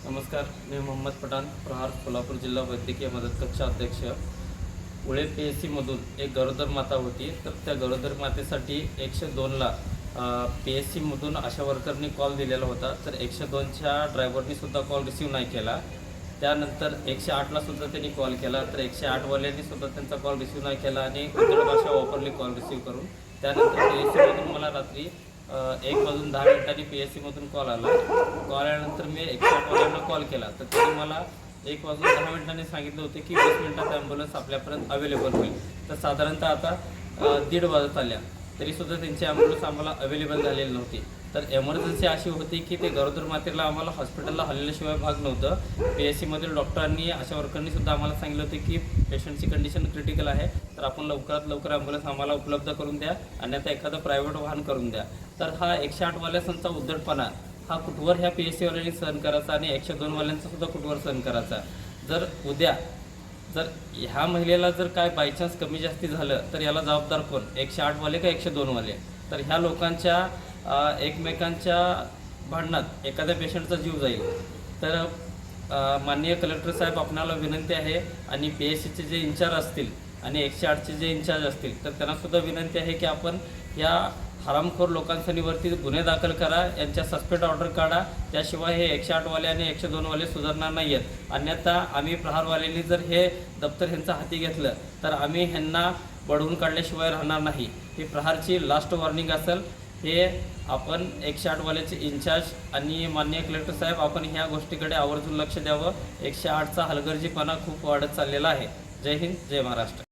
नमस्कार, मी मोहम्मद पठाण, प्रहार सोलापूर जिल्हा वैद्यकीय मदत कक्ष अध्यक्ष. उळे PSCमधून एक गरोदर माता होती. तर त्या गरोदर मातेसाठी 102ला PSCमधून आशा वर्करनी कॉल दिलेला होता. तर 102च्या ड्रायव्हरनी सुद्धा कॉल रिसीव नाही केला. त्यानंतर 108ला सुद्धा त्यांनी कॉल केला. तर 108वाल्यांनी सुद्धा त्यांचा कॉल रिसीव नाही केला आणि उद्धट भाषा वापरली कॉल रिसीव करून. त्यानंतर PSCमधून मला रात्री 1:10 PSCमधून कॉल आला. कॉल आल्यानंतर मी 108वाल्यांना कॉल केला. तर त्यांनी मला 1:10 सांगितलं होते की 20 मिनिटात ॲम्ब्युलन्स आपल्यापर्यंत अवेलेबल होईल. तर साधारणतः आता 1:30 वाजत आल्या तरीसुद्धा त्यांची ॲम्ब्युलन्स आम्हाला अवेलेबल झालेली नव्हती. तर एमर्जन्सी अशी होती की ते गरोदर मातेला आम्हाला हॉस्पिटलला हलवल्याशिवाय भाग नव्हतं. PSCमधील डॉक्टरांनी आशा वर्करनी सुद्धा आम्हाला सांगितलं होते की पेशंटची कंडिशन क्रिटिकल आहे, तर आपण लवकरात लवकर ॲम्ब्युलन्स आम्हाला उपलब्ध करून द्या, अन्यथा एखादं प्रायव्हेट वाहन करून द्या. तर हा 108वाल्यांचा उद्धटपणा हा कुठवर ह्या PSCवाल्यांनी सहन करायचा आणि 102वाल्यांचा सुद्धा कुठवर सहन करायचा. जर उद्या ह्या महिलेला जर काय बायचान्स कमी जास्ती झालं तर याला जबाबदार कोण? 108वाले का 102वाले? तर ह्या लोकांच्या एकमेकांच्या भांडणात एखाद्या पेशंटचा जीव जाईल. तर माननीय कलेक्टर साहेब, आपणाला विनंती आहे आणि PSCचे जे इंचार्ज असतील आणि 108चे जे इंचार्ज असतील तर त्यांनासुद्धा विनंती आहे की आपण या हरामखोर लोकांवरती गुन्हे दाखल करा, यांच्या सस्पेंड ऑर्डर काढा. त्याशिवाय हे 108वाले आणि 102वाले सुधारणार नाही आहेत. अन्यथा आम्ही प्रहारवाल्यांनी जर हे दप्तर ह्यांचं हाती घेतलं तर आम्ही ह्यांना बडवून काढल्याशिवाय राहणार नाही. ही प्रहारची लास्ट वॉर्निंग असेल. हे आपण 108वाल्याचे इंचार्ज आणि माननीय कलेक्टर साहेब, आपण ह्या गोष्टीकडे आवर्जून लक्ष द्यावं. 108चा हलगर्जीपणा खूप वाढत चाललेला आहे. जय हिंद, जय महाराष्ट्र.